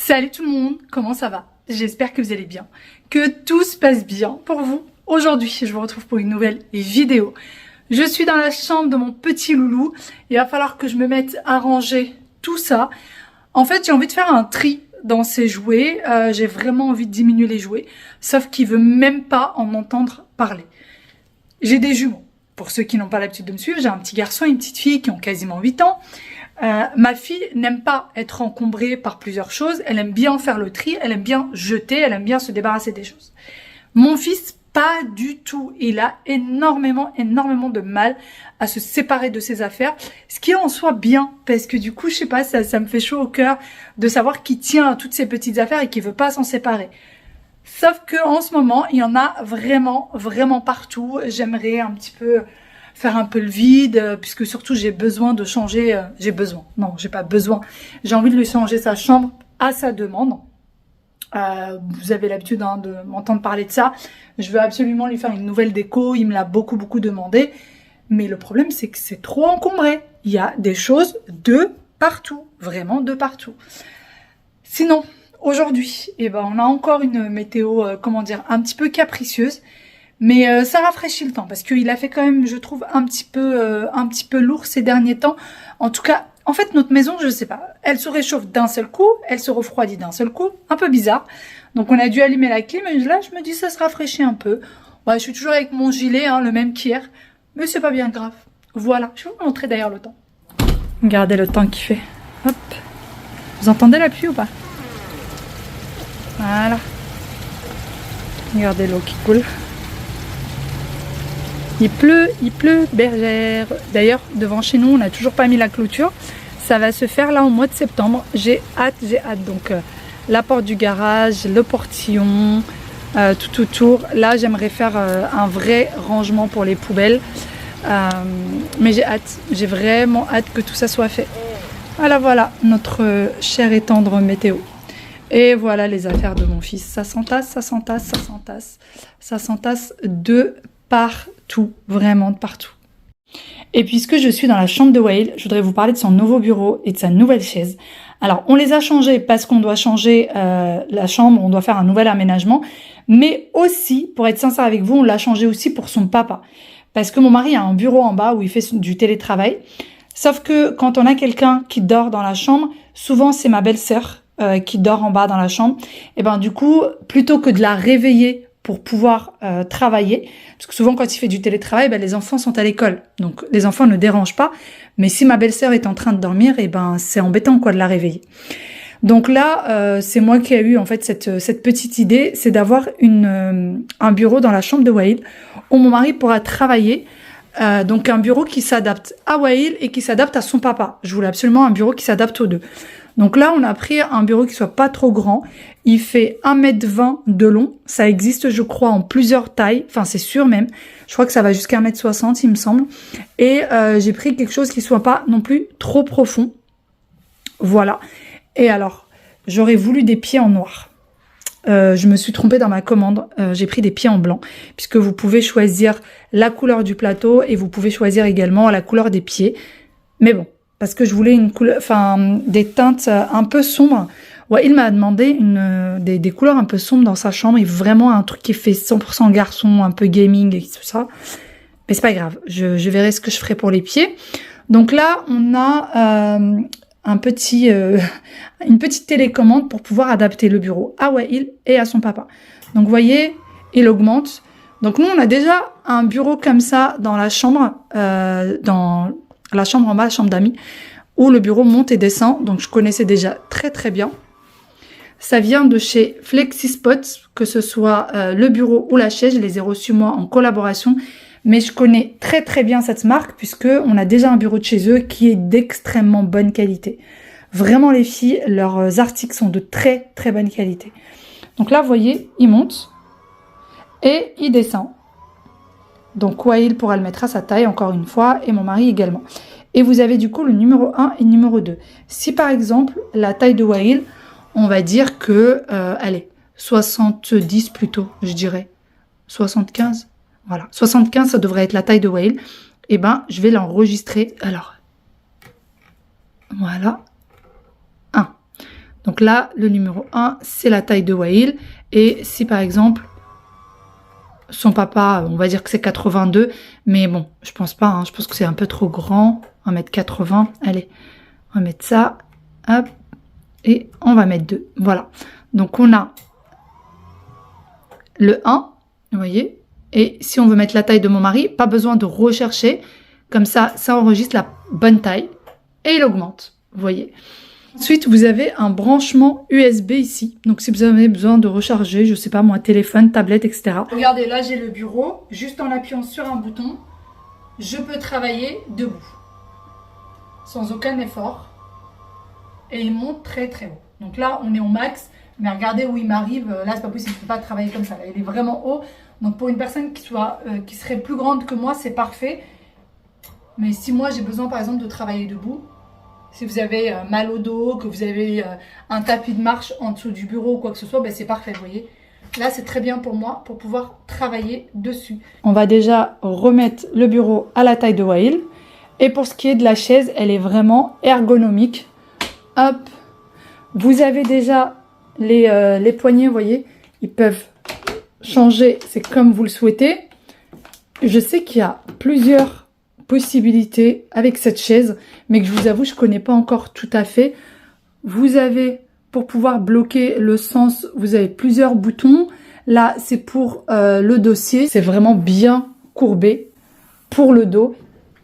Salut tout le monde, comment ça va? J'espère que vous allez bien, que tout se passe bien pour vous. Aujourd'hui, je vous retrouve pour une nouvelle vidéo. Je suis dans la chambre de mon petit loulou. Il va falloir que je me mette à ranger tout ça. En fait, j'ai envie de faire un tri dans ses jouets. J'ai vraiment envie de diminuer les jouets, sauf qu'il veut même pas en entendre parler. J'ai des jumeaux. Pour ceux qui n'ont pas l'habitude de me suivre, j'ai un petit garçon et une petite fille qui ont quasiment 8 ans. Ma fille n'aime pas être encombrée par plusieurs choses, elle aime bien faire le tri, elle aime bien jeter, elle aime bien se débarrasser des choses. Mon fils, pas du tout. Il a énormément de mal à se séparer de ses affaires, ce qui est en soi bien, parce que du coup, je sais pas, ça me fait chaud au cœur de savoir qu'il tient à toutes ces petites affaires et qu'il veut pas s'en séparer. Sauf que en ce moment, il y en a vraiment partout. J'aimerais un petit peu faire un peu le vide, puisque surtout j'ai besoin de changer, j'ai pas besoin, j'ai envie de lui changer sa chambre à sa demande. Vous avez l'habitude de m'entendre parler de ça, je veux absolument lui faire une nouvelle déco, il me l'a beaucoup demandé, mais le problème c'est que c'est trop encombré, il y a des choses de partout, vraiment de partout. Sinon, aujourd'hui, on a encore une météo, un petit peu capricieuse. Mais ça rafraîchit le temps parce qu'il a fait quand même, je trouve, un petit peu lourd ces derniers temps. En tout cas, en fait, notre maison, je sais pas, elle se réchauffe d'un seul coup, elle se refroidit d'un seul coup, un peu bizarre. Donc on a dû allumer la clim et là, je me dis ça se rafraîchit un peu. Ouais, je suis toujours avec mon gilet, le même qu'hier, mais c'est pas bien grave. Voilà, je vais vous montrer d'ailleurs le temps. Regardez le temps qu'il fait. Hop. Vous entendez la pluie ou pas? Voilà. Regardez l'eau qui coule. Il pleut, bergère. D'ailleurs, devant chez nous, on n'a toujours pas mis la clôture. Ça va se faire là au mois de septembre. J'ai hâte. Donc, la porte du garage, le portillon, tout autour. Là, j'aimerais faire un vrai rangement pour les poubelles. Mais j'ai hâte. J'ai vraiment hâte que tout ça soit fait. Voilà, notre chère et tendre météo. Et voilà les affaires de mon fils. Ça s'entasse de partout, vraiment de partout. Et puisque je suis dans la chambre de Wael, je voudrais vous parler de son nouveau bureau et de sa nouvelle chaise. Alors, on les a changés parce qu'on doit changer la chambre, on doit faire un nouvel aménagement, mais aussi, pour être sincère avec vous, on l'a changé aussi pour son papa. Parce que mon mari a un bureau en bas où il fait du télétravail. Sauf que quand on a quelqu'un qui dort dans la chambre, souvent c'est ma belle-sœur qui dort en bas dans la chambre. Et du coup, plutôt que de la réveiller pour pouvoir travailler, parce que souvent quand il fait du télétravail, les enfants sont à l'école, donc les enfants ne dérangent pas, mais si ma belle-sœur est en train de dormir, c'est embêtant de la réveiller. Donc là, c'est moi qui ai eu en fait cette petite idée, c'est d'avoir un bureau dans la chambre de Wael, où mon mari pourra travailler, donc un bureau qui s'adapte à Wael et qui s'adapte à son papa. Je voulais absolument un bureau qui s'adapte aux deux. Donc là, on a pris un bureau qui soit pas trop grand. Il fait 1,20 m de long. Ça existe, je crois, en plusieurs tailles. Enfin, c'est sûr même. Je crois que ça va jusqu'à 1,60 m, il me semble. Et j'ai pris quelque chose qui soit pas non plus trop profond. Voilà. Et alors, j'aurais voulu des pieds en noir. Je me suis trompée dans ma commande. J'ai pris des pieds en blanc. Puisque vous pouvez choisir la couleur du plateau et vous pouvez choisir également la couleur des pieds. Mais bon. Parce que je voulais une couleur, des teintes un peu sombres. Ouais, il m'a demandé des couleurs un peu sombres dans sa chambre. Il veut vraiment un truc qui fait 100% garçon, un peu gaming et tout ça. Mais c'est pas grave. Je verrai ce que je ferai pour les pieds. Donc là, on a une petite télécommande pour pouvoir adapter le bureau à Wael et à son papa. Donc vous voyez, il augmente. Donc nous, on a déjà un bureau comme ça dans la chambre, la chambre en bas, la chambre d'amis, où le bureau monte et descend. Donc, je connaissais déjà très bien. Ça vient de chez FlexiSpot, que ce soit le bureau ou la chaise. Je les ai reçus, moi, en collaboration. Mais je connais très bien cette marque, puisque on a déjà un bureau de chez eux qui est d'extrêmement bonne qualité. Vraiment, les filles, leurs articles sont de très bonne qualité. Donc là, vous voyez, il monte et il descend. Donc Wael pourra le mettre à sa taille encore une fois et mon mari également. Et vous avez du coup le numéro 1 et le numéro 2. Si par exemple la taille de Wael, on va dire que, allez, 70 plutôt, je dirais. 75, voilà. 75, ça devrait être la taille de Wael. Et je vais l'enregistrer. Alors, voilà. 1. Donc là, le numéro 1, c'est la taille de Wael. Et si par exemple, son papa, on va dire que c'est 82, mais bon, je pense pas, hein, je pense que c'est un peu trop grand, 1m80, allez, on va mettre ça, hop, et on va mettre 2, voilà. Donc on a le 1, vous voyez, et si on veut mettre la taille de mon mari, pas besoin de rechercher, comme ça enregistre la bonne taille, et il augmente, vous voyez. Ensuite, vous avez un branchement USB ici. Donc, si vous avez besoin de recharger, je sais pas moi, téléphone, tablette, etc. Regardez, là, j'ai le bureau. Juste en appuyant sur un bouton, je peux travailler debout. Sans aucun effort. Et il monte très très haut. Donc là, on est au max. Mais regardez où il m'arrive. Là, c'est pas possible. Je peux pas travailler comme ça. Là, il est vraiment haut. Donc, pour une personne qui serait plus grande que moi, c'est parfait. Mais si moi, j'ai besoin, par exemple, de travailler debout, si vous avez mal au dos, que vous avez un tapis de marche en dessous du bureau ou quoi que ce soit, ben c'est parfait, vous voyez. Là, c'est très bien pour moi, pour pouvoir travailler dessus. On va déjà remettre le bureau à la taille de Wael. Et pour ce qui est de la chaise, elle est vraiment ergonomique. Hop. Vous avez déjà les poignets, vous voyez. Ils peuvent changer, c'est comme vous le souhaitez. Je sais qu'il y a plusieurs possibilités avec cette chaise, mais que je vous avoue, je connais pas encore tout à fait. Vous avez, pour pouvoir bloquer le sens, vous avez plusieurs boutons. Là, c'est pour le dossier. C'est vraiment bien courbé pour le dos.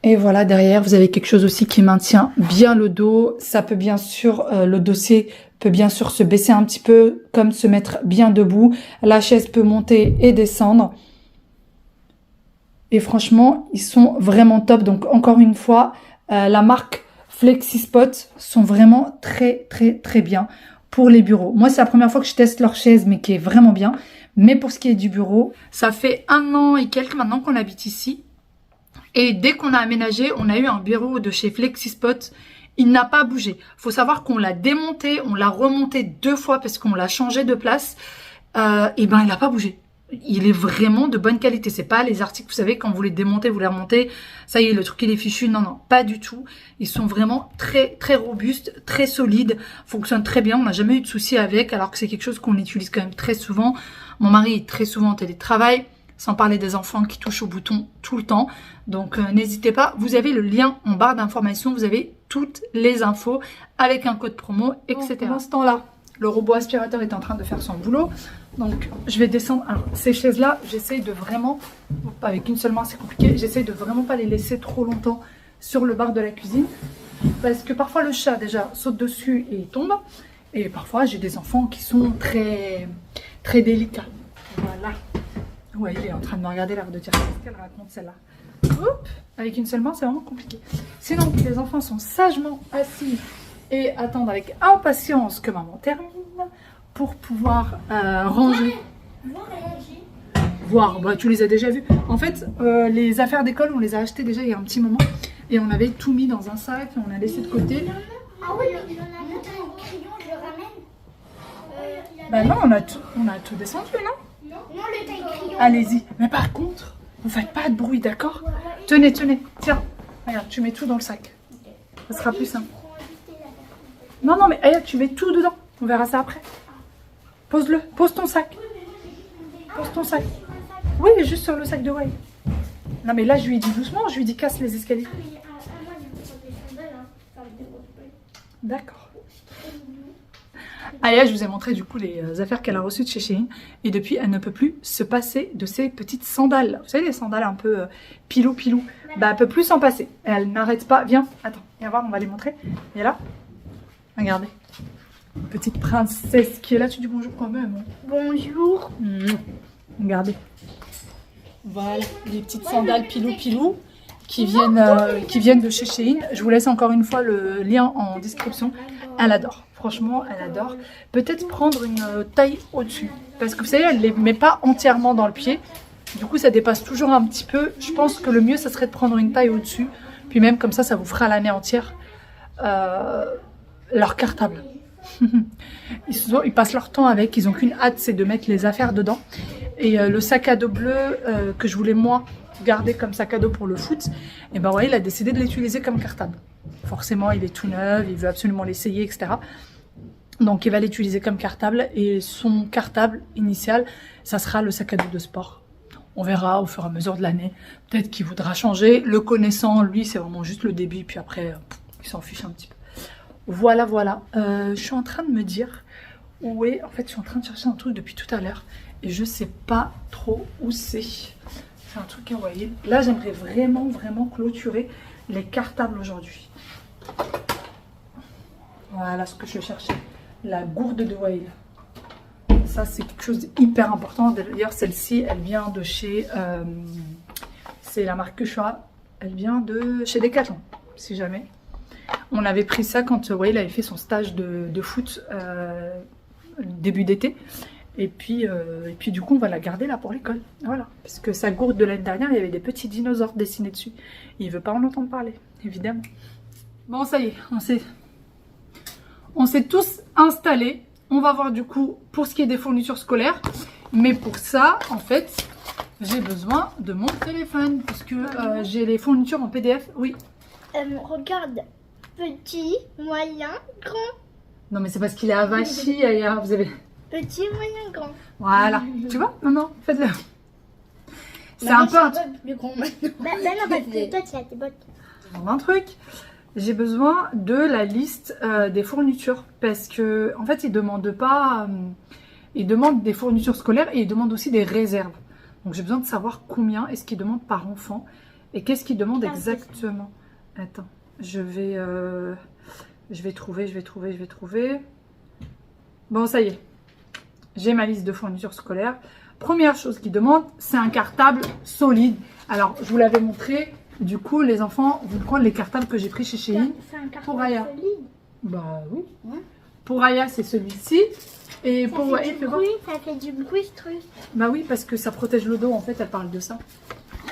Et voilà, derrière, vous avez quelque chose aussi qui maintient bien le dos. Ça peut bien sûr, le dossier peut bien sûr se baisser un petit peu, comme se mettre bien debout. La chaise peut monter et descendre. Et franchement, ils sont vraiment top. Donc, encore une fois, la marque FlexiSpot sont vraiment très, très, très bien pour les bureaux. Moi, c'est la première fois que je teste leur chaise, mais qui est vraiment bien. Mais pour ce qui est du bureau, ça fait 1 an et quelques maintenant qu'on habite ici. Et dès qu'on a aménagé, on a eu un bureau de chez FlexiSpot. Il n'a pas bougé. Il faut savoir qu'on l'a démonté, on l'a remonté 2 fois parce qu'on l'a changé de place. Et ben, il n'a pas bougé. Il est vraiment de bonne qualité. C'est pas les articles, vous savez, quand vous les démontez, vous les remontez, ça y est, le truc il est fichu. Non, non, pas du tout. Ils sont vraiment très, très robustes, très solides, fonctionnent très bien. On n'a jamais eu de soucis avec, alors que c'est quelque chose qu'on utilise quand même très souvent. Mon mari est très souvent en télétravail, sans parler des enfants qui touchent au bouton tout le temps. Donc, n'hésitez pas. Vous avez le lien en barre d'information. Vous avez toutes les infos avec un code promo, etc. Pendant ce temps-là, le robot aspirateur est en train de faire son boulot. Donc, je vais descendre. Alors, ces chaises-là, j'essaye de vraiment, avec une seule main, c'est compliqué. J'essaye de vraiment pas les laisser trop longtemps sur le bar de la cuisine. Parce que parfois, le chat, déjà, saute dessus et il tombe. Et parfois, j'ai des enfants qui sont très, très délicats. Voilà. Ouais, il est en train de me regarder l'air de dire qu'est-ce qu'elle raconte, celle-là. Hop, avec une seule main, c'est vraiment compliqué. Sinon, les enfants sont sagement assis et attendent avec impatience que maman termine pour pouvoir ranger. Voir, bah, tu les as déjà vus. En fait, les affaires d'école, on les a achetées déjà il y a un petit moment. Et on avait tout mis dans un sac, on a laissé de côté. Ah oui, mais t'as un crayon, je le ramène. Bah non, on a tout descendu, non? Non, le taille-crayon. Allez-y. Mais par contre, vous faites pas de bruit, d'accord? Tenez, tenez. Tiens, regarde, tu mets tout dans le sac. Ça sera plus simple. Non, non, mais regarde, tu mets tout dedans. On verra ça après. Pose-le. Pose ton sac. Pose ton sac. Oui, juste sur le sac de Wael. Non, mais là, je lui ai dit doucement. Je lui ai dit casse les escaliers. D'accord. Allez, là, je vous ai montré du coup les affaires qu'elle a reçues de chez Shein. Et depuis, elle ne peut plus se passer de ces petites sandales. Vous savez, les sandales un peu pilou-pilou. Bah, elle peut plus s'en passer. Elle n'arrête pas. Viens, attends, viens voir, on va les montrer. Et là, regardez. Petite princesse qui est là. Tu dis bonjour quand même. Hein. Bonjour. Regardez. Voilà, les petites sandales pilou-pilou qui viennent de chez Shein. Je vous laisse encore une fois le lien en description. Elle adore. Franchement, elle adore. Peut-être prendre une taille au-dessus. Parce que vous savez, elle ne les met pas entièrement dans le pied. Du coup, ça dépasse toujours un petit peu. Je pense que le mieux, ça serait de prendre une taille au-dessus. Puis même comme ça vous fera l'année entière. Leur cartable. Ils passent leur temps avec. Ils n'ont qu'une hâte, c'est de mettre les affaires dedans. Et le sac à dos bleu que je voulais moi garder comme sac à dos pour le foot, et ben ouais, il a décidé de l'utiliser comme cartable. Forcément, il est tout neuf, il veut absolument l'essayer, etc. Donc il va l'utiliser comme cartable et son cartable initial, ça sera le sac à dos de sport. On verra au fur et à mesure de l'année. Peut-être qu'il voudra changer. Le connaissant, lui, c'est vraiment juste le débit. Puis après, il s'en fiche un petit peu. Voilà, voilà. Je suis en train de me dire où est... En fait, je suis en train de chercher un truc depuis tout à l'heure. Et je sais pas trop où c'est. C'est un truc à Wael. Là, j'aimerais vraiment clôturer les cartables aujourd'hui. Voilà ce que je cherchais. La gourde de Wael. Ça, c'est quelque chose d'hyper important. D'ailleurs, celle-ci, elle vient de chez... c'est la marque Quechua. Elle vient de chez Decathlon, si jamais. On avait pris ça quand Wael avait fait son stage de foot début d'été. Et puis, du coup, on va la garder là pour l'école. Voilà. Parce que sa gourde de l'année dernière, il y avait des petits dinosaures dessinés dessus. Il ne veut pas en entendre parler, évidemment. Bon, ça y est, on s'est tous installés. On va voir du coup pour ce qui est des fournitures scolaires. Mais pour ça, en fait, j'ai besoin de mon téléphone. Puisque j'ai les fournitures en PDF. Oui. Regarde, petit, moyen, grand. Non, mais c'est parce qu'il est avachi, Aya. Vous avez... Petit, moyen, grand. Voilà. Tu vois? Non, faites-le. C'est un peu un plus grand maintenant. Bah non, parce que toi, tu as tes bottes. un truc. J'ai besoin de la liste des fournitures. Parce que, en fait, ils demandent pas... ils demandent des fournitures scolaires et ils demandent aussi des réserves. Donc, j'ai besoin de savoir combien est-ce qu'ils demandent par enfant. Et qu'est-ce qu'ils demandent exactement. Attends, je vais trouver. Bon, ça y est. J'ai ma liste de fournitures scolaires. Première chose qu'ils demandent, c'est un cartable solide. Alors, je vous l'avais montré. Du coup, les enfants vont prendre les cartables que j'ai pris chez Shein. C'est un cartable Pour Aya. solide. Bah oui. Ouais. Pour Aya, c'est celui-ci. Et Ça pour fait Wael, du bruit, ça fait du bruit ce truc. bah oui, parce que ça protège le dos. En fait, elle parle de ça.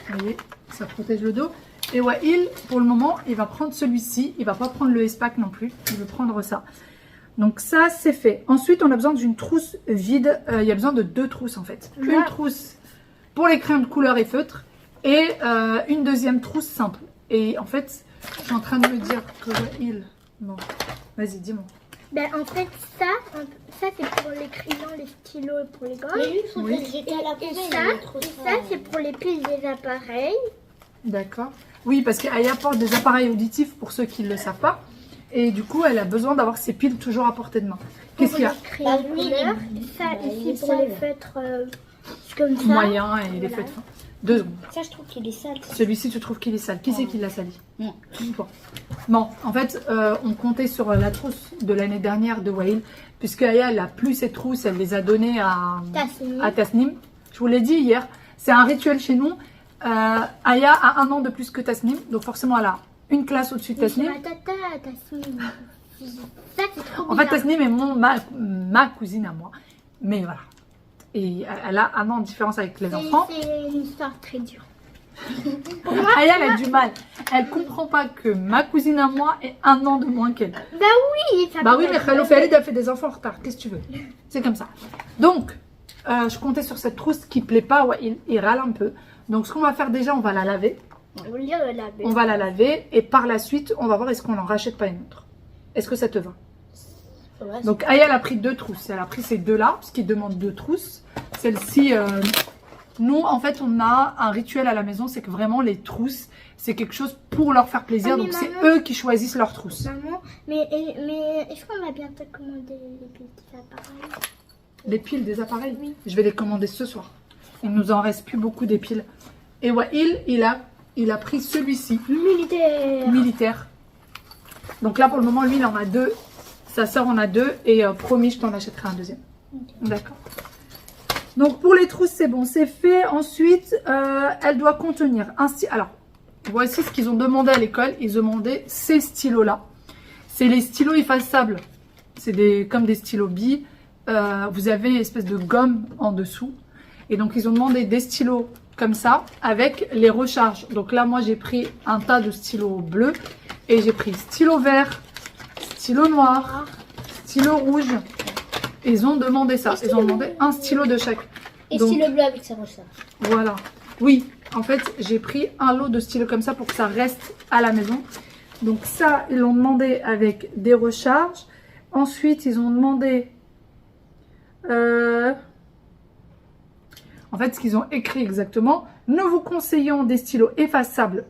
Vous voyez, ça protège le dos. Et Wael, pour le moment, il va prendre celui-ci. Il va pas prendre le S-Pack non plus. Il veut prendre ça. Donc ça, c'est fait. Ensuite, on a besoin d'une trousse vide. Il y a besoin de 2 trousses en fait. Ouais. Une trousse pour les crayons de couleur et feutres. Et une deuxième trousse simple. Et en fait, je suis en train de me dire que Wael... Bon, vas-y, dis-moi. Ben, en fait, ça c'est pour les crayons, les stylos et pour les gommes. Mais lui, il faut Oui. que j'étais à la Et poubelle. ça, il est trop c'est pour les piles des appareils. D'accord. Oui, parce qu'Aya porte des appareils auditifs pour ceux qui ne le savent pas. Et du coup, elle a besoin d'avoir ses piles toujours à portée de main. Qu'est-ce qu'il y a? Pour les crayons de Bah, lui, couleur. Ça, bah, il est ici, pour les sale. feutres comme ça. Moyen et les Voilà. feutres fins. 2 secondes. Ça, je trouve qu'il est sale. Celui-ci, tu trouves qu'il est sale. Qui c'est qui l'a sali? Moi. Bon, en fait, on comptait sur la trousse de l'année dernière de Wael. Puisque Aya, elle a plus ses trousses, elle les a données à Tasnim. Je vous l'ai dit hier, c'est un rituel chez nous. Aya a 1 an de plus que Tasnim. Donc forcément, elle a une classe au-dessus de Mais c'est Tasnim. ma tata, Tasnim. Ça, c'est trop En fait, bizarre. Tasnim est ma cousine à moi. Mais voilà. Et elle a 1 an de différence avec les enfants. C'est une histoire très dure. Aya, elle a du mal. Elle comprend pas que ma cousine à moi est 1 an de moins qu'elle. Bah oui, ça Bah peut oui, mais être- Khalo Farid a fait des enfants en retard. Qu'est-ce que tu veux? C'est comme ça. Donc, je comptais sur cette trousse qui plaît pas. Ouais, il râle un peu. Donc, ce qu'on va faire déjà, on va la laver. On va lire le laver. On va la laver. Et par la suite, on va voir est-ce qu'on en rachète pas une autre. Est-ce que ça te va? Ouais, Donc, Aya, elle a pris 2 trousses. Elle a pris ces 2-là, parce qu'il demande 2 trousses. Celle-ci, nous, en fait, on a un rituel à la maison. C'est que vraiment, les trousses, c'est quelque chose pour leur faire plaisir. Ah, mais Donc, c'est maman- eux qui choisissent leurs trousses. Maman, mais est-ce qu'on va bientôt commander les petits appareils? Les piles des appareils, Oui. je vais les commander ce soir. Il nous en reste plus beaucoup des piles. Et Wael, il a pris celui-ci, Militaire. militaire. Donc là, pour le moment, lui, il en a 2. Sa soeur en a 2. Et promis, je t'en achèterai un deuxième. D'accord. Donc pour les trousses, c'est bon, c'est fait. Ensuite, elle doit contenir un stylo. Alors, voici ce qu'ils ont demandé à l'école. Ils demandaient ces stylos-là. C'est les stylos effaçables. C'est comme des stylos billes. Vous avez une espèce de gomme en dessous. Et donc, ils ont demandé des stylos comme ça, avec les recharges. Donc là, moi, j'ai pris un tas de stylos bleus. Et j'ai pris stylo vert, stylo noir, stylo rouge. Et ils ont demandé ça. Ils ont demandé un stylo de chaque. Et Donc, stylo bleu avec sa recharge. voilà. Oui, en fait, j'ai pris un lot de stylos comme ça pour que ça reste à la maison. Donc ça, ils l'ont demandé avec des recharges. Ensuite, ils ont demandé... En fait, ce qu'ils ont écrit exactement, nous vous conseillons des stylos effaçables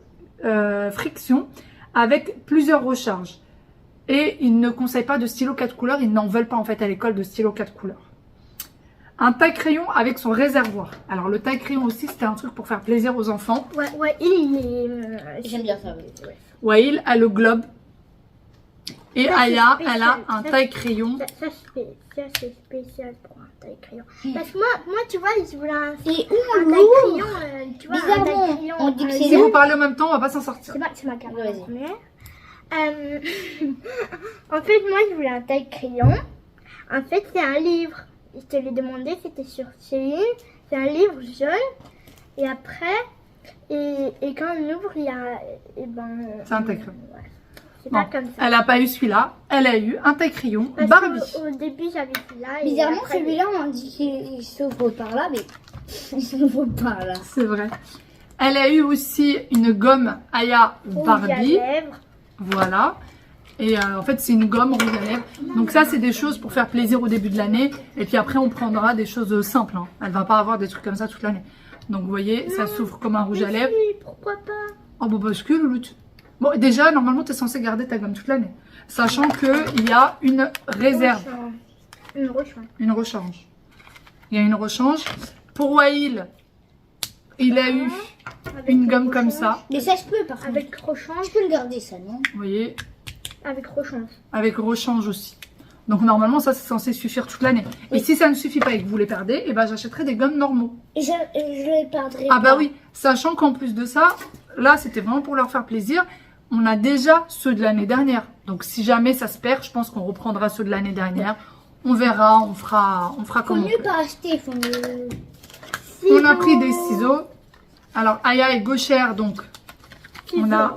friction avec plusieurs recharges. Et ils ne conseillent pas de stylos 4 couleurs, ils n'en veulent pas en fait à l'école de stylos 4 couleurs. Un taille-crayon avec son réservoir. Alors le taille-crayon aussi, c'était un truc pour faire plaisir aux enfants. Ouais, il est... J'aime bien ça. Ouais. Wael a le globe. Et Ça, c'est Aya, spécial. elle a un Ça, taille-crayon. Ça, c'est spécial pour un taille-crayon. Parce que moi, tu vois, je voulais un Et taille-crayon, tu vois, un Bizarrement, taille-crayon. on dit que c'est Si vous parlez en même temps, on va pas s'en sortir. C'est ma caméra. Vas-y. première. En fait, moi, je voulais un taille-crayon. En fait, c'est un livre. Je te l'ai demandé, c'était sur Shein. C'est un livre jaune. Et après, et quand on ouvre, il y a... C'est un taille-crayon. Ouais. C'est Bon, pas comme ça. elle n'a pas eu celui-là, elle a eu un taille-crayon Parce Barbie. qu'au début, j'avais celui-là. et Bizarrement, après, celui-là, on dit qu'il s'ouvre par là, mais il s'ouvre par là. C'est vrai. Elle a eu aussi une gomme Aya rouge à Barbie. lèvres. Voilà. Et en fait, c'est une gomme rouge à lèvres. Donc ça, c'est des choses pour faire plaisir au début de l'année. Et puis après, on prendra des choses simples. Hein. Elle va pas avoir des trucs comme ça toute l'année. Donc vous voyez, ça s'ouvre comme un rouge à lèvres. Oui, pourquoi pas? Oh bon, parce que Louloute. Bon, déjà, normalement, tu es censé garder ta gomme toute l'année. Sachant qu'il y a une réserve. Une rechange. Une rechange. Il y a une rechange. Pour Wael, il a eu Avec une le gomme comme rechange. ça. Mais ça, je peux, par contre. Avec rechange. Je peux le garder, ça, non? Vous voyez, Avec rechange. avec rechange aussi. Donc normalement, ça, c'est censé suffire toute l'année. Et Oui. si ça ne suffit pas et que vous les perdez, eh ben, j'achèterai des gommes normaux. Et je les perdrai Ah bah pas. oui, sachant qu'en plus de ça, là, c'était vraiment pour leur faire plaisir. On a déjà ceux de l'année dernière. Donc si jamais ça se perd, je pense qu'on reprendra ceux de l'année dernière. On verra, on fera Faut comme on mieux peut. pas acheter, faut mieux... On a pris des ciseaux. Alors, Aya est gauchère, donc on a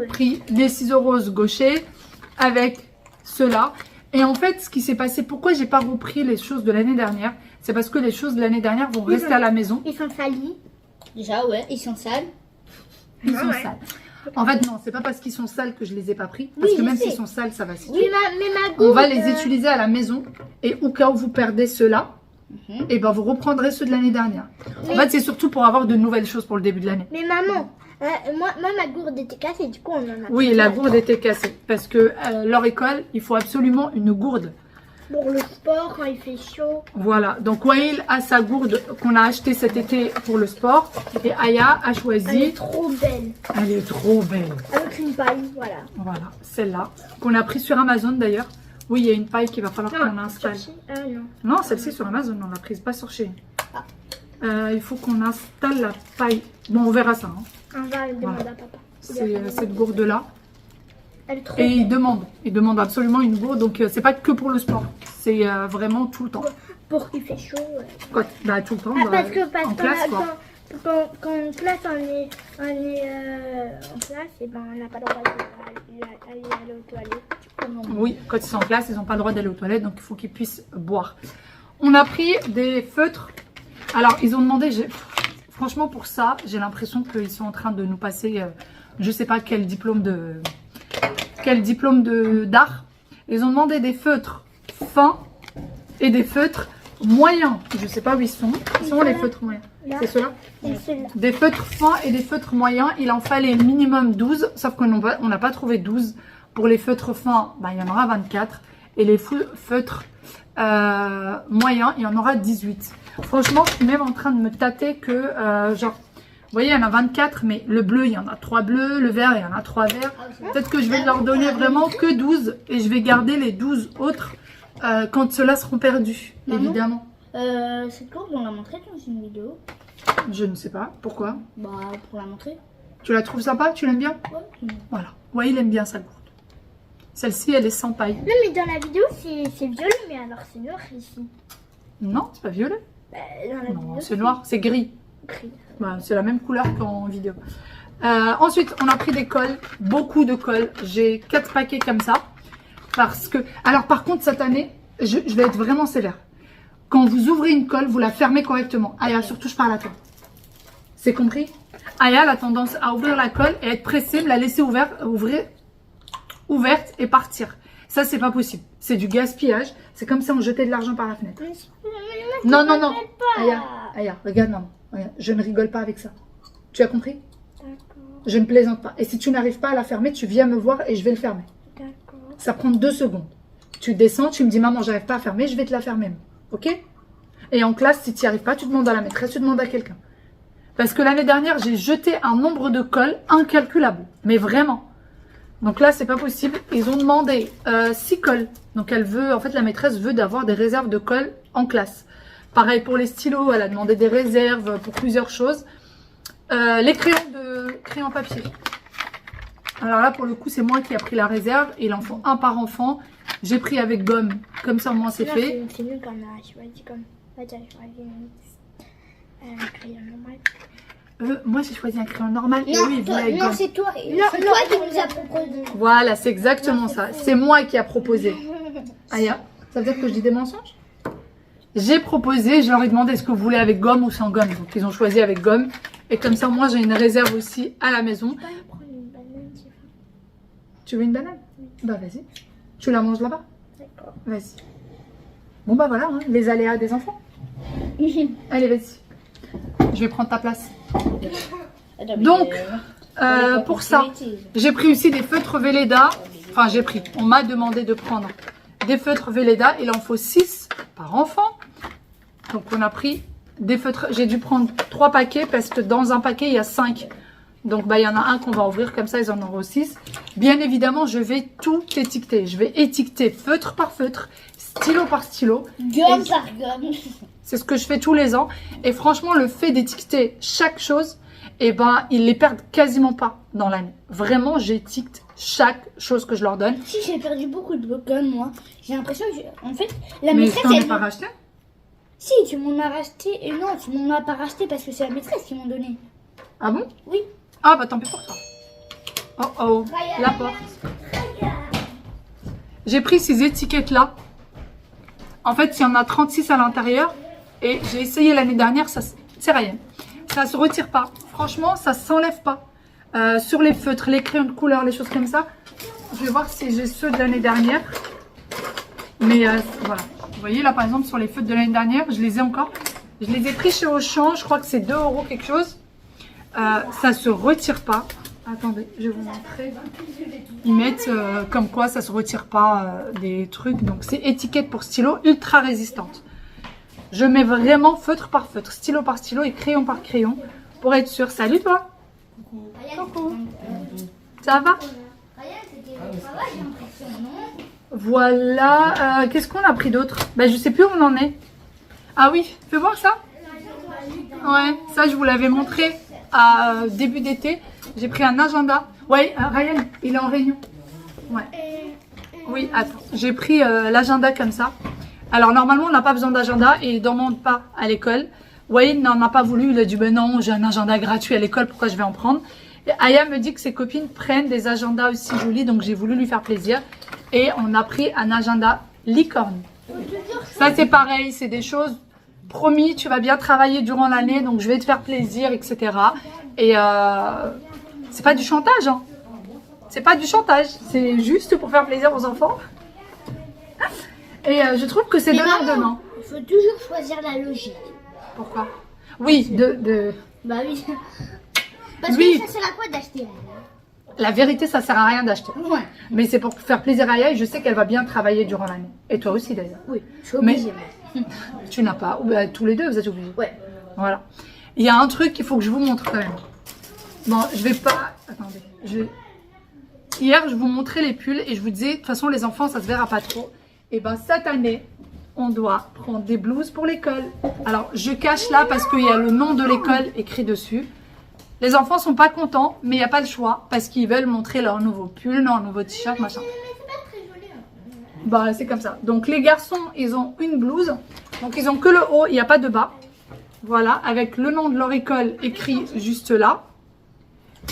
pris des ciseaux roses gauchers avec ceux-là. Et en fait, ce qui s'est passé, pourquoi j'ai pas repris les choses de l'année dernière, c'est parce que les choses de l'année dernière vont rester à la maison. Ils sont salis. Déjà, ouais, ils sont sales. Ils sont ouais. sales. En fait, non, c'est pas parce qu'ils sont sales que je les ai pas pris. Parce Oui, que je même sais. s'ils sont sales, ça va se Mais ma On va gourde, les utiliser à la maison. Et au cas où vous perdez ceux-là, et ben vous reprendrez ceux de l'année dernière. En fait, c'est surtout pour avoir de nouvelles choses pour le début de l'année. Mais maman, moi, ma gourde était cassée, du coup, on en a Oui, pris la une. gourde était cassée. Parce que leur école, il faut absolument une gourde. Pour le sport, quand il fait chaud. Voilà. Donc, Wael a sa gourde qu'on a achetée cet été pour le sport. Et Aya a Elle choisi. est trop belle. Elle est trop belle. Avec une paille, voilà. Voilà, celle-là. Qu'on a pris sur Amazon d'ailleurs. Oui, il y a une paille qu'il va falloir qu'on installe. Non. Non, celle-ci sur Amazon, on l'a prise pas sur Shein. Il faut qu'on installe la paille. Bon, on verra ça. Hein. On va le demander Voilà. à papa. C'est cette gourde-là. Elle est trop Et belle. il demande absolument une gourde. Donc, c'est pas que pour le sport. C'est vraiment tout le temps. Pour qu'il fait chaud. Quoi, bah, tout le temps. Ah, parce que en classe, quoi. quand en classe on est en classe, et ben on n'a pas le droit d'aller aux toilettes. Oui, quand ils sont en classe, ils n'ont pas le droit d'aller aux toilettes. Donc, il faut qu'ils puissent boire. On a pris des feutres. Alors, ils ont demandé... Franchement, pour ça, j'ai l'impression qu'ils sont en train de nous passer... je sais pas quel diplôme d'art. Ils ont demandé des feutres fins et des feutres moyens. Je sais pas où ils sont. Ils sont où les feutres moyens? Là. C'est ceux-là? Et celle-là. Des feutres fins et des feutres moyens. Il en fallait minimum 12. Sauf qu'on n'a pas trouvé 12. Pour les feutres fins, bah, il y en aura 24. Et les feutres moyens, il y en aura 18. Franchement, je suis même en train de me tâter que, genre, vous voyez, il y en a 24, mais le bleu, il y en a 3 bleus, le vert, il y en a 3 verts. Peut-être que je vais leur donner vraiment que 12 et je vais garder les 12 autres quand ceux-là seront perdus, Maman évidemment. Cette gourde, on l'a montrée dans une vidéo. Je ne sais pas, pourquoi? Bah, pour la montrer. Tu la trouves sympa? Tu l'aimes bien? Ouais. Voilà. Ouais, il aime bien sa gourde. Celle-ci, elle est sans paille. Non, mais dans la vidéo, c'est violet, mais alors c'est noir ici. Non, c'est pas violet. Dans la Non, vidéo, c'est noir, c'est gris. gris. Bah, c'est la même couleur qu'en vidéo. Ensuite, on a pris des cols, beaucoup de cols. J'ai 4 paquets comme ça. Parce que... Alors, par contre, cette année, je vais être vraiment sévère. Quand vous ouvrez une colle, vous la fermez correctement. Aya, surtout, je parle à toi. C'est compris? Aya a tendance à ouvrir la colle et être pressée, me la laisser ouverte et partir. Ça, c'est pas possible. C'est du gaspillage. C'est comme si on jetait de l'argent par la fenêtre. Mais Non, non, non. pas. Aya, regarde, maman. Regarde, je ne rigole pas avec ça. Tu as compris? D'accord, Je ne plaisante pas. Et si tu n'arrives pas à la fermer, tu viens me voir et je vais le fermer. d'accord. Ça prend 2 secondes. Tu descends, tu me dis, maman, j'arrive pas à fermer, je vais te la fermer. Ok? Et en classe, si tu n'y arrives pas, tu demandes à la maîtresse, tu demandes à quelqu'un. Parce que l'année dernière, j'ai jeté un nombre de cols incalculable. Mais vraiment. Donc là, c'est pas possible. Ils ont demandé 6 cols. Donc elle veut, en fait, la maîtresse veut d'avoir des réserves de cols en classe. Pareil pour les stylos, elle a demandé des réserves pour plusieurs choses. Les crayons papier. Alors là, pour le coup, c'est moi qui ai pris la réserve. Il en faut un par enfant. J'ai pris avec gomme. Comme ça, au moins, c'est fait. C'est mieux quand on a choisi comme. Attends, j'ai choisi un crayon normal. Moi, j'ai choisi un crayon normal. Et Non, oui, toi, avec non, gomme. c'est toi. Non, C'est toi qui nous a proposé. Voilà, c'est exactement ça. C'est moi qui a proposé. Aya, ça veut dire que je dis des mensonges? J'ai proposé, je leur ai demandé est-ce que vous voulez avec gomme ou sans gomme. Donc ils ont choisi avec gomme. Et comme ça, moi, j'ai une réserve aussi à la maison. Je peux aller prendre une banane, tu veux? Tu veux une banane? Bah vas-y. Tu la manges là-bas? D'accord. Vas-y. Bon bah voilà, hein, les aléas des enfants. Allez, vas-y. Je vais prendre ta place. Donc, pour ça, j'ai pris aussi des feutres Velleda. Enfin, j'ai pris. On m'a demandé de prendre des feutres Velleda. Il en faut 6 par enfant. Donc, on a pris des feutres. J'ai dû prendre 3 paquets parce que dans un paquet, il y a 5. Donc, bah, il y en a un qu'on va ouvrir. Comme ça, ils en auront 6. Bien évidemment, je vais tout étiqueter. Je vais étiqueter feutre par feutre, stylo par stylo. Gomme par gomme. C'est ce que je fais tous les ans. Et franchement, le fait d'étiqueter chaque chose, eh ben, ils les perdent quasiment pas dans l'année. Vraiment, j'étiquette chaque chose que je leur donne. Si, j'ai perdu beaucoup de gomme, moi. J'ai l'impression que, en fait, la Mais maîtresse, t'en as elle... pas racheté? Si, tu m'en as racheté. Et non, tu m'en as pas racheté parce que c'est la maîtresse qui m'en donné. Ah bon? Oui. Ah bah tant pis pour toi. Oh oh, la porte. J'ai pris ces étiquettes-là. En fait, il y en a 36 à l'intérieur. Et j'ai essayé l'année dernière, ça c'est rien. Ça se retire pas. Franchement, ça s'enlève pas. Sur les feutres, les crayons de couleur, les choses comme ça. Je vais voir si j'ai ceux de l'année dernière. Mais voilà. Vous voyez là par exemple sur les feutres de l'année dernière, je les ai encore. Je les ai pris chez Auchan, je crois que c'est 2 € quelque chose. Ça se retire pas. Attendez, je vais vous montrer. Ils mettent comme quoi ça se retire pas des trucs. Donc c'est étiquette pour stylo ultra résistante. Je mets vraiment feutre par feutre, stylo par stylo et crayon par crayon pour être sûr. Salut toi. Coucou. Ça va? Voilà. Qu'est-ce qu'on a pris d'autre? Ben, je sais plus où on en est. Ah oui, fais voir ça. Ouais, ça je vous l'avais montré à début d'été. J'ai pris un agenda. Ouais, Ryan, il est en réunion. Ouais. Oui, attends. J'ai pris l'agenda comme ça. Alors normalement, on n'a pas besoin d'agenda et il ne demande pas à l'école. Wayne n'en a pas voulu. Il a dit, ben non, j'ai un agenda gratuit à l'école, pourquoi je vais en prendre? Et Aya me dit que ses copines prennent des agendas aussi jolis, donc j'ai voulu lui faire plaisir. Et on a pris un agenda licorne. Ça c'est pareil, c'est des choses... Promis, tu vas bien travailler durant l'année, donc je vais te faire plaisir, etc. Et c'est pas du chantage, hein. C'est pas du chantage, c'est juste pour faire plaisir aux enfants. Et je trouve que c'est donnant-donnant. Il faut toujours choisir la logique. Pourquoi? Oui, Bah oui. Parce Oui. que ça sert à quoi d'acheter? La vérité, ça sert à rien d'acheter. Ouais. Mais c'est pour faire plaisir à Aya et je sais qu'elle va bien travailler durant l'année. Et toi aussi d'ailleurs. Oui, je suis obligée. Tu n'as pas. Bah, tous les deux, vous êtes obligés. Ouais. Voilà. Il y a un truc qu'il faut que je vous montre quand même. Bon, je vais pas... Attendez. Hier, je vous montrais les pulls et je vous disais, de toute façon, les enfants, ça se verra pas trop. Et ben cette année, on doit prendre des blouses pour l'école. Alors, je cache là parce qu'il y a le nom de l'école écrit dessus. Les enfants sont pas contents, mais il n'y a pas le choix parce qu'ils veulent montrer leur nouveau pull, leur nouveau t-shirt, machin. Bah, c'est comme ça. Donc, les garçons, ils ont une blouse. Donc, ils ont que le haut, il n'y a pas de bas. Voilà, avec le nom de leur école écrit juste là.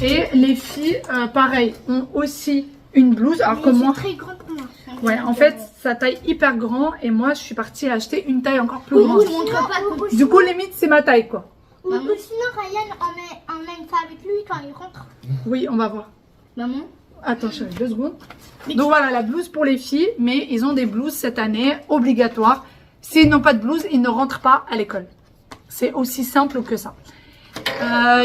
Et les filles, pareil, ont aussi une blouse. Alors que moi... Très grande pour moi. Ouais, en fait, sa taille hyper grand. Et moi, je suis partie acheter une taille encore plus grande. Je montre pas. Du coup, limite, c'est ma taille, quoi. Ou sinon, Ryan emmène ça avec lui quand il rentre. Oui, on va voir. Maman, Attends, chérie, 2 secondes. Donc voilà, la blouse pour les filles, mais ils ont des blouses cette année obligatoires. S'ils n'ont pas de blouse, ils ne rentrent pas à l'école. C'est aussi simple que ça.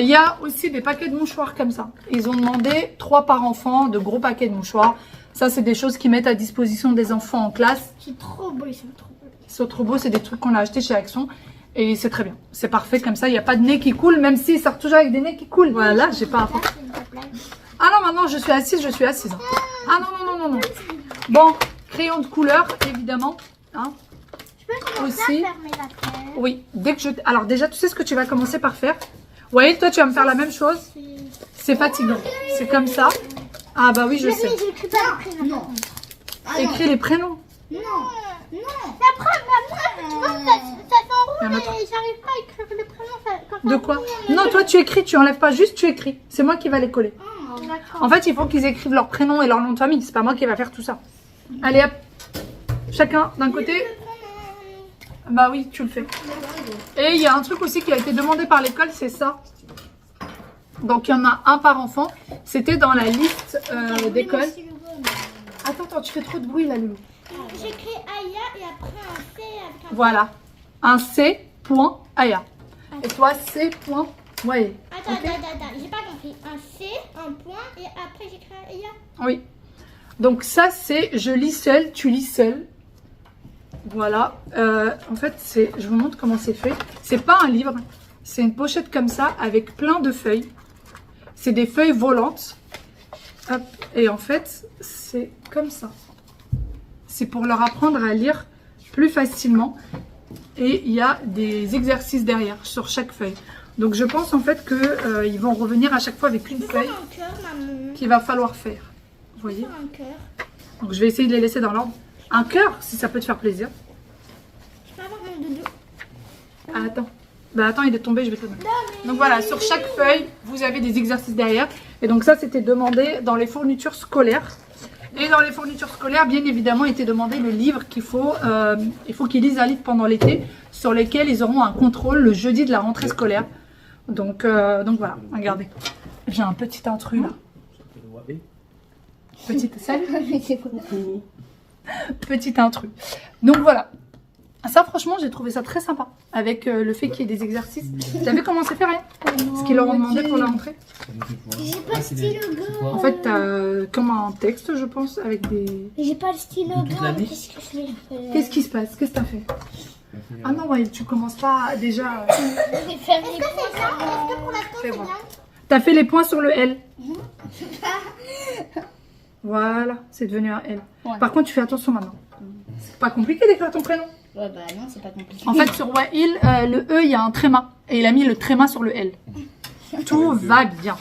Il y a aussi des paquets de mouchoirs comme ça. Ils ont demandé 3 par enfant, de gros paquets de mouchoirs. Ça, c'est des choses qu'ils mettent à disposition des enfants en classe. C'est trop beau, ils sont trop beaux. Ils sont trop beaux, c'est des trucs qu'on a achetés chez Action. Et c'est très bien. C'est parfait comme ça, il n'y a pas de nez qui coule, même s'ils sortent toujours avec des nez qui coulent. Voilà, là, j'ai pas un point. Ah non, maintenant je suis assise, hein. Ah non, non, non, non, non. Bon, crayon de couleur, évidemment. Hein. Je peux commencer Aussi. à fermer la tête. Oui, dès que je... Alors déjà, tu sais ce que tu vas commencer par faire. Ouais, toi, tu vas me faire la même chose. C'est fatigant. C'est comme ça. Ah bah oui, je sais. J'écris pas le prénom. Non. Écris les prénoms. Non. Non. Après, tu vois, ça Il y en a s'enroule trop. et j'arrive pas à écrire le prénom. Quand ça De quoi? finit, Non, toi, tu écris, tu enlèves pas, juste tu écris. C'est moi qui va les coller. D'accord. En fait, il faut qu'ils écrivent leur prénom et leur nom de famille. C'est pas moi qui va faire tout ça. Allez, hop. Chacun d'un côté. Bah oui, tu le fais. Et il y a un truc aussi qui a été demandé par l'école, c'est ça. Donc, il y en a un par enfant. C'était dans la liste d'école. Attends, tu fais trop de bruit là, Loulou. J'écris Aya et après un C avec un... Voilà. Un C. Aya. Et toi, C. Ouais. Attends, j'ai pas compris. Un C, un point et après j'écris Aya. Oui. Donc ça, c'est je lis seul, tu lis seul. Voilà. En fait, je vous montre comment c'est fait. C'est pas un livre. C'est une pochette comme ça avec plein de feuilles. C'est des feuilles volantes. Hop. Et en fait, c'est comme ça. C'est pour leur apprendre à lire plus facilement. Et il y a des exercices derrière sur chaque feuille. Donc je pense en fait qu'ils vont revenir à chaque fois avec une feuille Un cœur, maman. qu'il va falloir faire. Vous voyez? Un cœur. Donc je vais essayer de les laisser dans l'ordre. Un cœur, si ça peut te faire plaisir. Je peux avoir mon doudou. Ah, attends. Bah attends, il est tombé, je vais te le donner. Donc voilà, sur chaque feuille, vous avez des exercices derrière. Et donc ça, c'était demandé dans les fournitures scolaires. Et dans les fournitures scolaires, bien évidemment, était demandé le livre qu'il faut. Il faut qu'ils lisent un livre pendant l'été, sur lesquels ils auront un contrôle le jeudi de la rentrée scolaire. Donc voilà, regardez. J'ai un petit intrus là. Petite salut. Petit intrus. Donc voilà. Ça, franchement, j'ai trouvé ça très sympa. Avec le fait qu'il y ait des exercices. T'as vu comment c'est fait, rien? Ce qu'ils leur ont demandé pour la rentrée. J'ai pas le stylo gomme. En fait, t'as comme un texte, je pense, avec des... J'ai pas le stylo Toute gomme. l'année Qu'est-ce que je vais faire? Qu'est-ce qui se passe? Qu'est-ce que t'as fait? Ah non, ouais, tu commences pas déjà... Je vais faire les points. Est-ce que pour l'instant Fais c'est voir. bien? T'as fait les points sur le L. Voilà, c'est devenu un L. Ouais. Par contre, tu fais attention maintenant. C'est pas compliqué d'écrire ton prénom. Ouais, bah non, c'est pas compliqué. En fait, sur Wail, le E, il y a un tréma. Et il a mis le tréma sur le L. Tout va bien.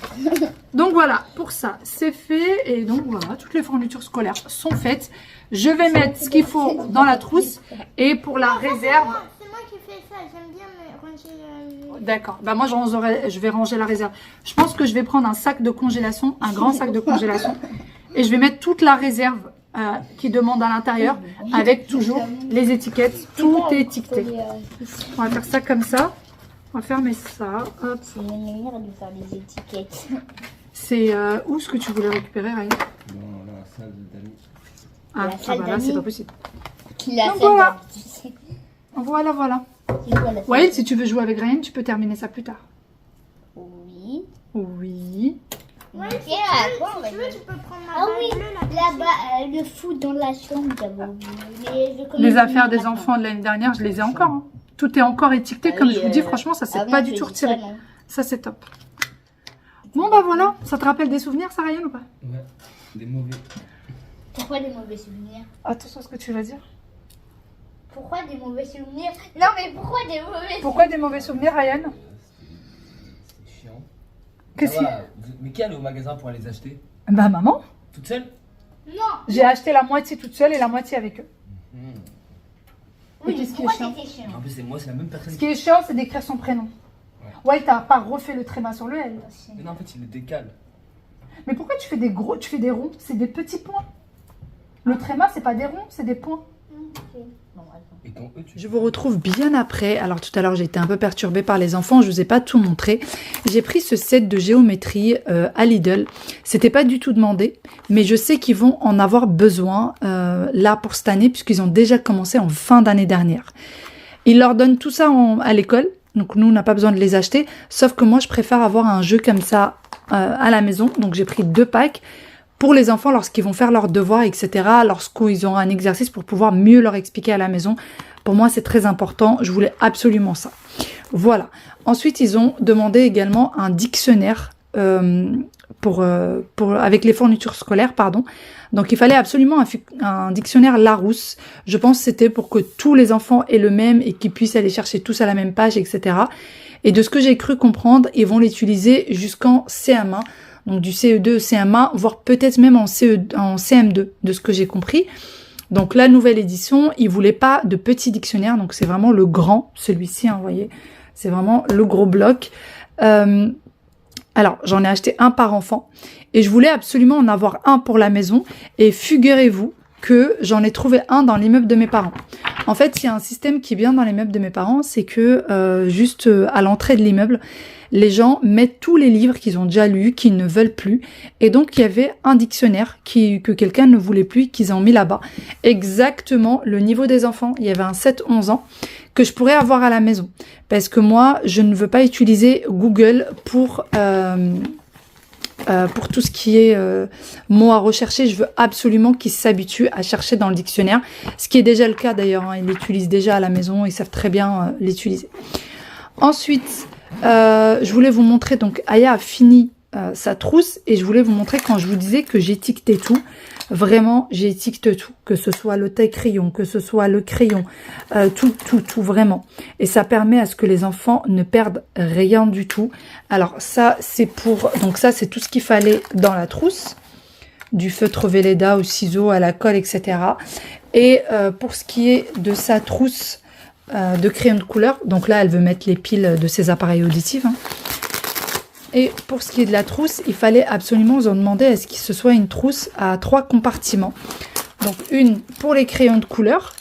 Donc voilà, pour ça, c'est fait. Et donc voilà, toutes les fournitures scolaires sont faites. Je vais mettre ce qu'il faut dans la trousse. Et pour la réserve... C'est moi qui fais ça. J'aime bien me ranger. D'accord. Bah moi, je vais ranger la réserve. Je pense que je vais prendre un sac de congélation, un grand sac de congélation. Et je vais mettre toute la réserve qui demande à l'intérieur avec toujours les étiquettes. Tout est étiqueté. On va faire ça comme ça. On va fermer ça. Hop. C'est une manière de faire des étiquettes. C'est où ce que tu voulais récupérer, Ryan? Dans la salle d'amis. Ah, La salle bah là, c'est d'amis. pas possible. Qui l'a Donc fait. voilà. Tu sais. Voilà, voilà. C'est quoi la salle Ouais, si tu veux jouer avec Ryan, tu peux terminer ça plus tard. Oui. Oui. Ouais, Ok, si à quoi on va tu veux, jouer? tu peux prendre ma Ah balle oui, bleue, là. là-bas, le foot dans la chambre, j'avais oublié. Mais je connais Les plus affaires des maintenant. enfants de l'année dernière, je les ai encore. Hein. Tout est encore étiqueté. Ah Comme oui, je vous dis, franchement, ça s'est avant, pas on du tout faisait ça, retiré. non. Ça, c'est top. Bon, bah voilà. Ça te rappelle des souvenirs, ça, Ryan, ou pas? Ouais, des mauvais. Pourquoi des mauvais souvenirs? Attention à ce que tu vas dire. Pourquoi des mauvais souvenirs? Non, mais pourquoi des mauvais souvenirs? Pourquoi des mauvais souvenirs, Ryan? C'était chiant. Qu'est-ce Ça qui... va, mais qui allait au magasin pour aller les acheter? Bah, maman. Toute seule? Non. J'ai acheté la moitié toute seule et la moitié avec eux. Oui, Et qu'est-ce qui est pourquoi chiant? c'était chiant? En plus, c'est moi, c'est la même personne. Ce qui est chiant, c'est d'écrire son prénom. Ouais, t'as pas refait le tréma sur le L. Mais non, en fait, il le décale. Mais pourquoi tu fais des gros, tu fais des ronds? C'est des petits points. Le tréma, c'est pas des ronds, c'est des points. Ok. Et ton E, tu... Je vous retrouve bien après. Alors tout à l'heure j'ai été un peu perturbée par les enfants, je vous ai pas tout montré. J'ai pris ce set de géométrie à Lidl. C'était pas du tout demandé, mais je sais qu'ils vont en avoir besoin là pour cette année puisqu'ils ont déjà commencé en fin d'année dernière. Ils leur donnent tout ça à l'école, donc nous on n'a pas besoin de les acheter, sauf que moi je préfère avoir un jeu comme ça à la maison. Donc j'ai pris 2 packs pour les enfants lorsqu'ils vont faire leurs devoirs, etc. Lorsqu'ils auront un exercice pour pouvoir mieux leur expliquer à la maison. Pour moi, c'est très important. Je voulais absolument ça. Voilà. Ensuite, ils ont demandé également un dictionnaire avec les fournitures scolaires, pardon. Donc, il fallait absolument un dictionnaire Larousse. Je pense que c'était pour que tous les enfants aient le même et qu'ils puissent aller chercher tous à la même page, etc. Et de ce que j'ai cru comprendre, ils vont l'utiliser jusqu'en CM1. Donc du CE2 CM1, voire peut-être même en CM2, de ce que j'ai compris. Donc la nouvelle édition, ils voulaient pas de petit dictionnaire, donc c'est vraiment le grand, celui-ci, hein, vous voyez, c'est vraiment le gros bloc. Alors j'en ai acheté un par enfant, et je voulais absolument en avoir un pour la maison, et figurez-vous que j'en ai trouvé un dans l'immeuble de mes parents. En fait, il y a un système qui est bien dans l'immeuble de mes parents, c'est que juste à l'entrée de l'immeuble, les gens mettent tous les livres qu'ils ont déjà lus, qu'ils ne veulent plus. Et donc, il y avait un dictionnaire que quelqu'un ne voulait plus, qu'ils ont mis là-bas. Exactement le niveau des enfants. Il y avait un 7-11 ans que je pourrais avoir à la maison. Parce que moi, je ne veux pas utiliser Google pour tout ce qui est mots à rechercher. Je veux absolument qu'ils s'habituent à chercher dans le dictionnaire. Ce qui est déjà le cas d'ailleurs. Hein. Ils l'utilisent déjà à la maison. Ils savent très bien l'utiliser. Ensuite... je voulais vous montrer, donc Aya a fini sa trousse et je voulais vous montrer quand je vous disais que j'étiquetais tout. Vraiment, j'étiquete tout, que ce soit le taille-crayon, que ce soit le crayon, tout, vraiment. Et ça permet à ce que les enfants ne perdent rien du tout. Alors ça, c'est donc ça, c'est tout ce qu'il fallait dans la trousse. Du feutre Velleda au ciseau, à la colle, etc. Et pour ce qui est de sa trousse, de crayons de couleur, donc là elle veut mettre les piles de ses appareils auditifs, hein. Et pour ce qui est de la trousse, il fallait absolument, ils ont demandé à ce que ce soit une trousse à 3 compartiments, donc une pour les crayons de couleur.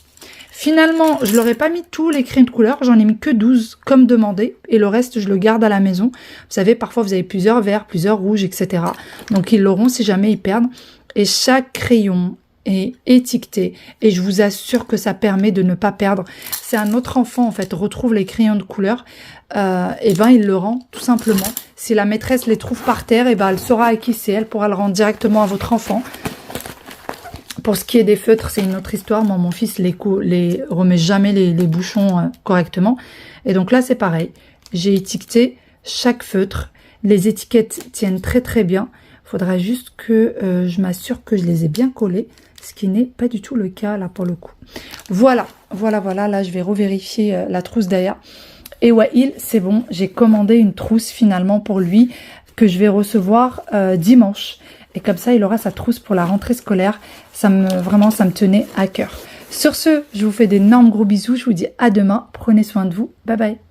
Finalement je leur ai pas mis tous les crayons de couleur, j'en ai mis que 12 comme demandé, et le reste je le garde à la maison. Vous savez, parfois vous avez plusieurs verts, plusieurs rouges, etc. Donc ils l'auront si jamais ils perdent, et chaque crayon est étiqueté et je vous assure que ça permet de ne pas perdre. C'est un autre enfant en fait retrouve les crayons de couleur, et ben il le rend tout simplement. Si la maîtresse les trouve par terre, et ben elle saura à qui c'est, elle pourra le rendre directement à votre enfant. Pour ce qui est des feutres, c'est une autre histoire. Moi, mon fils les remet jamais les bouchons correctement. Et donc là, c'est pareil. J'ai étiqueté chaque feutre. Les étiquettes tiennent très très bien. Il faudra juste que je m'assure que je les ai bien collées, ce qui n'est pas du tout le cas là pour le coup. Voilà. Là, je vais revérifier la trousse d'Aya. Et ouais, c'est bon. J'ai commandé une trousse finalement pour lui que je vais recevoir dimanche. Et comme ça, il aura sa trousse pour la rentrée scolaire. Vraiment, ça me tenait à cœur. Sur ce, je vous fais d'énormes gros bisous. Je vous dis à demain. Prenez soin de vous. Bye bye.